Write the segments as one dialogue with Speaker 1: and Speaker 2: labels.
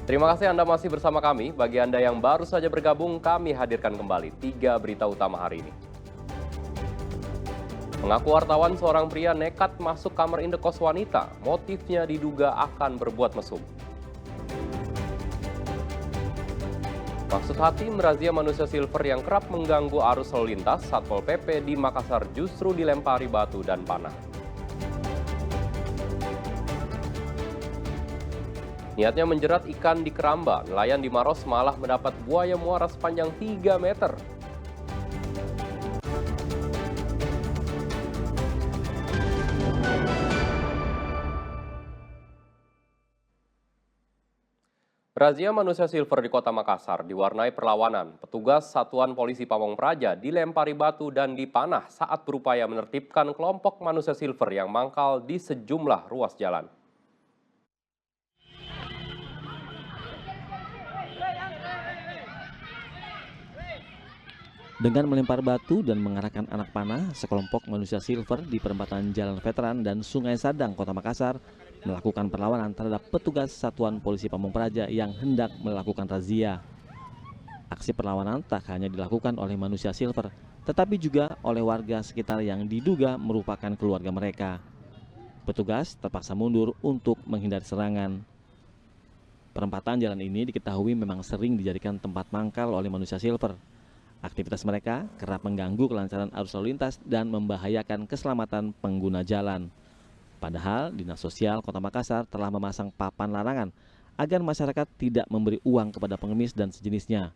Speaker 1: Terima kasih Anda masih bersama kami. Bagi Anda yang baru saja bergabung, kami hadirkan kembali 3 berita utama hari ini. Mengaku wartawan, seorang pria nekat masuk kamar indekos wanita. Motifnya diduga akan berbuat mesum. Maksud hati merazia manusia silver yang kerap mengganggu arus lalu lintas. Satpol PP di Makassar justru dilempari batu dan panah. Niatnya menjerat ikan di keramba, nelayan di Maros malah mendapat buaya muara sepanjang 3 meter. Razia manusia silver di Kota Makassar diwarnai perlawanan. Petugas Satuan Polisi Pamong Praja dilempari batu dan dipanah saat berupaya menertibkan kelompok manusia silver yang mangkal di sejumlah ruas jalan.
Speaker 2: Dengan melempar batu dan mengarahkan anak panah, sekelompok manusia silver di perempatan Jalan Veteran dan Sungai Sadang, Kota Makassar, melakukan perlawanan terhadap petugas Satuan Polisi Pamong Praja yang hendak melakukan razia. Aksi perlawanan tak hanya dilakukan oleh manusia silver, tetapi juga oleh warga sekitar yang diduga merupakan keluarga mereka. Petugas terpaksa mundur untuk menghindari serangan. Perempatan jalan ini diketahui memang sering dijadikan tempat mangkal oleh manusia silver. Aktivitas mereka kerap mengganggu kelancaran arus lalu lintas dan membahayakan keselamatan pengguna jalan. Padahal Dinas Sosial Kota Makassar telah memasang papan larangan agar masyarakat tidak memberi uang kepada pengemis dan sejenisnya.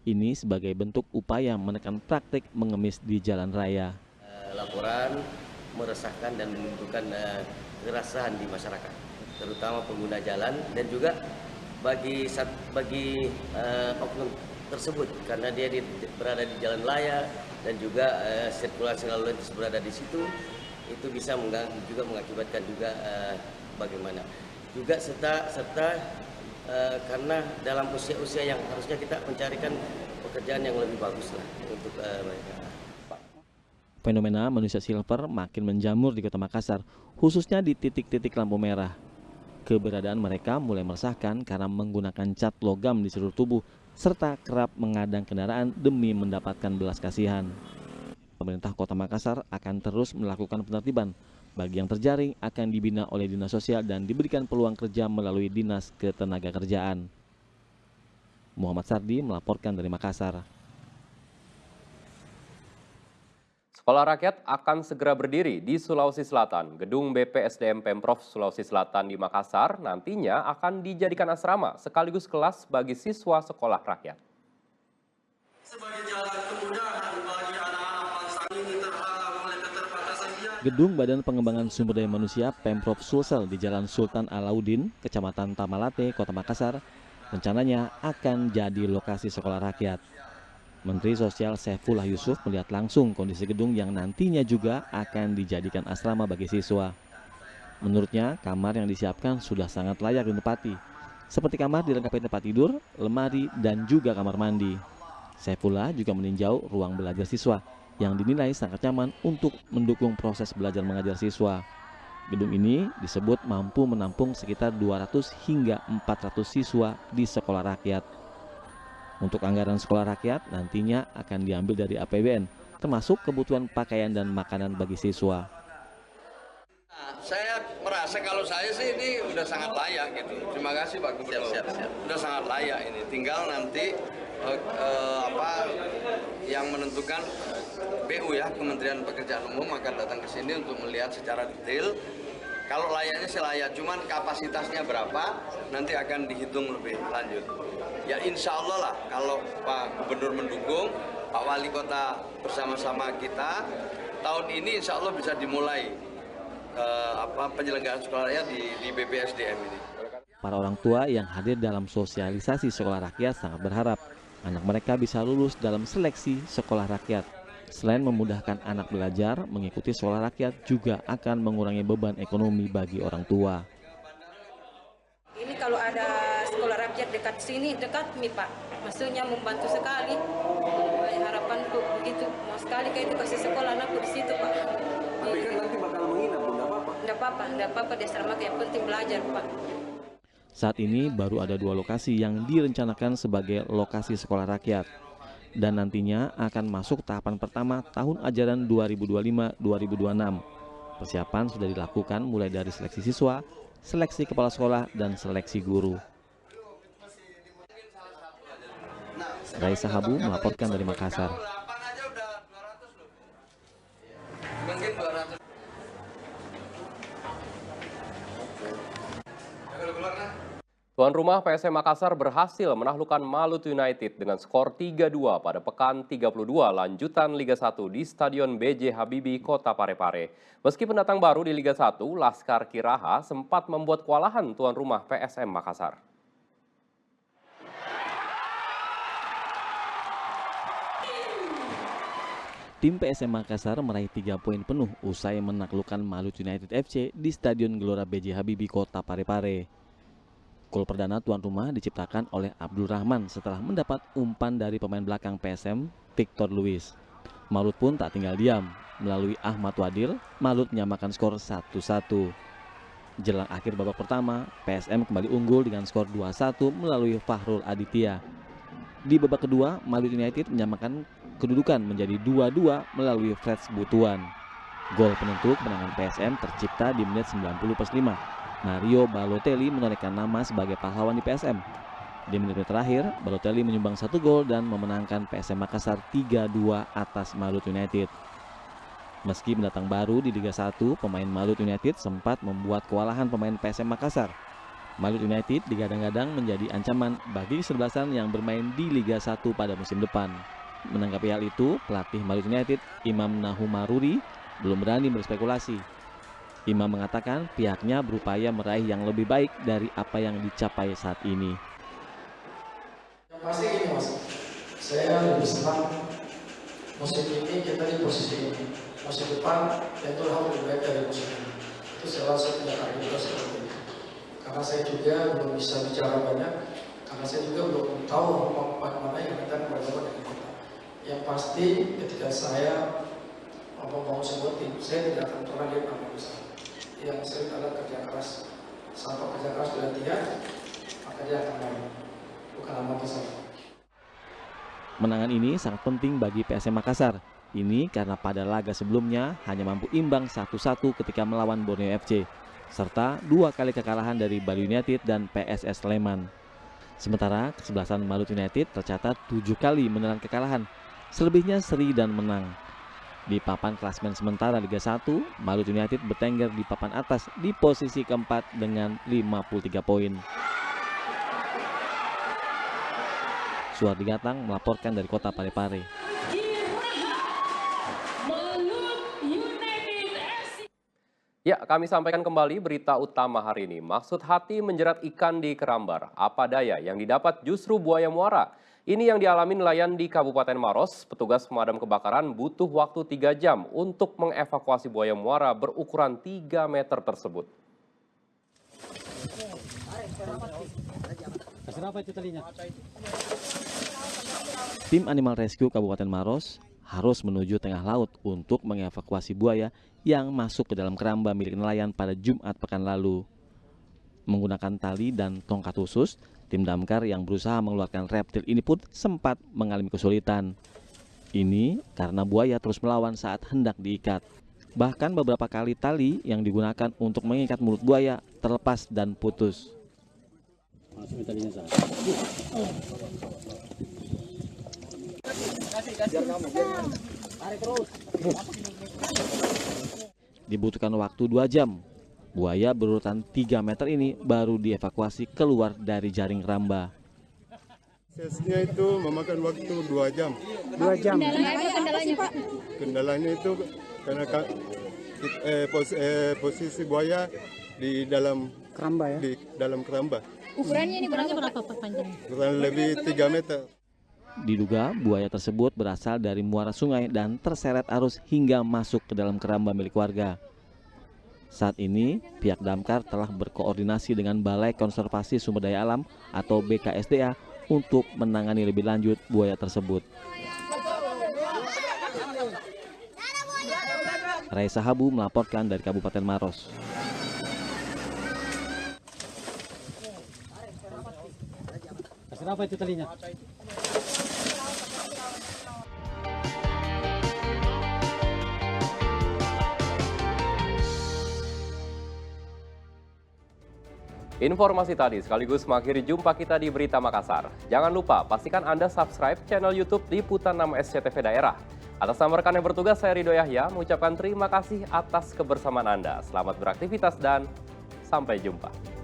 Speaker 2: Ini sebagai bentuk upaya menekan praktik mengemis di jalan raya.
Speaker 3: Laporan meresahkan dan menimbulkan kerasahan di masyarakat, terutama pengguna jalan dan juga bagi oknum tersebut, karena dia berada di jalan raya dan juga sirkulasi lalu lintas berada di situ, itu bisa juga mengakibatkan juga bagaimana juga serta karena dalam usia yang harusnya kita mencarikan pekerjaan yang lebih bagus lah untuk mereka.
Speaker 2: Fenomena manusia silver makin menjamur di Kota Makassar, khususnya di titik-titik lampu merah. Keberadaan mereka mulai meresahkan karena menggunakan cat logam di seluruh tubuh serta kerap mengadang kendaraan demi mendapatkan belas kasihan. Pemerintah Kota Makassar akan terus melakukan penertiban. Bagi yang terjaring akan dibina oleh Dinas Sosial dan diberikan peluang kerja melalui Dinas Ketenagakerjaan. Muhammad Sardi melaporkan dari Makassar.
Speaker 1: Sekolah rakyat akan segera berdiri di Sulawesi Selatan. Gedung BPSDM Pemprov Sulawesi Selatan di Makassar nantinya akan dijadikan asrama sekaligus kelas bagi siswa sekolah rakyat.
Speaker 4: Sebagai jalan kemudahan bagi anak-anak bangsa ini terhalang oleh keterbatasan biaya.
Speaker 2: Gedung Badan Pengembangan Sumber Daya Manusia Pemprov Sulsel di Jalan Sultan Alauddin, Kecamatan Tamalate, Kota Makassar, rencananya akan jadi lokasi sekolah rakyat. Menteri Sosial Saifullah Yusuf melihat langsung kondisi gedung yang nantinya juga akan dijadikan asrama bagi siswa. Menurutnya, kamar yang disiapkan sudah sangat layak ditempati, seperti kamar dilengkapi tempat tidur, lemari, dan juga kamar mandi. Saifullah juga meninjau ruang belajar siswa yang dinilai sangat nyaman untuk mendukung proses belajar mengajar siswa. Gedung ini disebut mampu menampung sekitar 200 hingga 400 siswa di sekolah rakyat. Untuk anggaran sekolah rakyat nantinya akan diambil dari APBN, termasuk kebutuhan pakaian dan makanan bagi siswa.
Speaker 4: Saya merasa kalau saya sih ini udah sangat layak gitu. Terima kasih Pak Gubernur. Siap. Udah sangat layak ini. Tinggal nanti yang menentukan BU ya, Kementerian Pekerjaan Umum akan datang ke sini untuk melihat secara detail. Kalau layaknya sih layak, cuman kapasitasnya berapa nanti akan dihitung lebih lanjut. Ya insya Allah lah kalau Pak Gubernur mendukung, Pak Wali Kota bersama-sama kita, tahun ini insya Allah bisa dimulai penyelenggaraan sekolah rakyat di BPSDM ini.
Speaker 2: Para orang tua yang hadir dalam sosialisasi sekolah rakyat sangat berharap anak mereka bisa lulus dalam seleksi sekolah rakyat. Selain memudahkan anak belajar, mengikuti sekolah rakyat juga akan mengurangi beban ekonomi bagi orang tua.
Speaker 5: Ini kalau ada sekolah rakyat dekat sini, dekat nih Pak, maksudnya membantu sekali. Harapanku begitu, mau sekali kayak itu kasih sekolah anakku di situ Pak.
Speaker 6: Tapi kan nanti bakal menginap, enggak apa-apa.
Speaker 5: Enggak apa-apa di asrama, yang penting belajar Pak.
Speaker 2: Saat ini baru ada 2 lokasi yang direncanakan sebagai lokasi sekolah rakyat dan nantinya akan masuk tahapan pertama tahun ajaran 2025-2026. Persiapan sudah dilakukan mulai dari seleksi siswa, seleksi kepala sekolah, dan seleksi guru. Raisa Habu melaporkan dari Makassar.
Speaker 1: Tuan rumah PSM Makassar berhasil menaklukkan Malut United dengan skor 3-2 pada pekan 32 lanjutan Liga 1 di Stadion B.J. Habibie, Kota Parepare. Meski pendatang baru di Liga 1, Laskar Kiraha sempat membuat kewalahan tuan rumah PSM Makassar.
Speaker 2: Tim PSM Makassar meraih 3 poin penuh usai menaklukkan Malut United FC di Stadion Gelora B.J. Habibie, Kota Parepare. Gol perdana tuan rumah diciptakan oleh Abdul Rahman setelah mendapat umpan dari pemain belakang PSM, Victor Luis. Malut pun tak tinggal diam. Melalui Ahmad Wadil, Malut menyamakan skor 1-1. Jelang akhir babak pertama, PSM kembali unggul dengan skor 2-1 melalui Fahrul Aditya. Di babak kedua, Malut United menyamakan kedudukan menjadi 2-2 melalui Freds Butuan. Gol penentu kemenangan PSM tercipta di menit 90+5. Mario Balotelli menorehkan nama sebagai pahlawan di PSM. Di menit terakhir, Balotelli menyumbang 1 gol dan memenangkan PSM Makassar 3-2 atas Malut United. Meski pendatang baru di Liga 1, pemain Malut United sempat membuat kewalahan pemain PSM Makassar. Malut United digadang-gadang menjadi ancaman bagi kesebelasan yang bermain di Liga 1 pada musim depan. Menanggapi hal itu, pelatih Malut United, Imam Nahumaruri, belum berani berspekulasi. Imam mengatakan pihaknya berupaya meraih yang lebih baik dari apa yang dicapai saat ini.
Speaker 6: Yang pasti gini Mas, saya lebih senang musim ini kita di posisi ini. Musim depan tentu harus lebih baik dari musim ini. Itu selalu saya punya target juga seperti itu. Karena saya juga belum bisa bicara banyak, karena saya juga belum tahu mana yang akan berlaku dengan kita. Yang pasti ketika saya membangun sebuah tim, saya tidak akan pernah lihat nama besar. Yang sering adalah kerja keras. Sampai kerja keras di latihan, maka dia akan main, bukan nama besar.
Speaker 2: Menangan ini sangat penting bagi PSM Makassar. Ini karena pada laga sebelumnya hanya mampu imbang 1-1 ketika melawan Borneo FC, serta 2 kali kekalahan dari Bali United dan PSS Sleman. Sementara kesebelasan Malut United tercatat 7 kali menelan kekalahan, selebihnya seri dan menang. Di papan klasemen sementara Liga 1, Malut United bertengger di papan atas di posisi keempat dengan 53 poin. Suardi Gatang melaporkan dari Kota Parepare.
Speaker 1: Ya, kami sampaikan kembali berita utama hari ini. Maksud hati menjerat ikan di kerambar. Apa daya yang didapat justru buaya muara. Ini yang dialami nelayan di Kabupaten Maros. Petugas pemadam kebakaran butuh waktu 3 jam untuk mengevakuasi buaya muara berukuran 3 meter tersebut.
Speaker 2: Tim Animal Rescue Kabupaten Maros harus menuju tengah laut untuk mengevakuasi buaya yang masuk ke dalam keramba milik nelayan pada Jumat pekan lalu. Menggunakan tali dan tongkat khusus, tim damkar yang berusaha mengeluarkan reptil ini pun sempat mengalami kesulitan. Ini karena buaya terus melawan saat hendak diikat. Bahkan beberapa kali tali yang digunakan untuk mengikat mulut buaya terlepas dan putus. Dibutuhkan waktu 2 jam. Buaya berurutan 3 meter ini baru dievakuasi keluar dari jaring keramba.
Speaker 7: Prosesnya itu memakan waktu 2 jam.
Speaker 8: 2 jam.
Speaker 5: Kendalanya Pak?
Speaker 7: Kendalanya itu karena posisi buaya di dalam
Speaker 8: Keramba ya.
Speaker 7: Di dalam keramba.
Speaker 5: Ukurannya ini berapa Pak panjang?
Speaker 7: Kurang lebih 3 meter.
Speaker 2: Diduga buaya tersebut berasal dari muara sungai dan terseret arus hingga masuk ke dalam keramba milik warga. Saat ini, pihak damkar telah berkoordinasi dengan Balai Konservasi Sumber Daya Alam atau BKSDA untuk menangani lebih lanjut buaya tersebut. Raisa Habu melaporkan dari Kabupaten Maros.
Speaker 8: Berapa itu talinya?
Speaker 1: Informasi tadi sekaligus mengakhiri jumpa kita di Berita Makassar. Jangan lupa pastikan Anda subscribe channel YouTube Liputan 6 SCTV Daerah. Atas nama rekan yang bertugas, saya Ridho Yahya mengucapkan terima kasih atas kebersamaan Anda. Selamat beraktivitas dan sampai jumpa.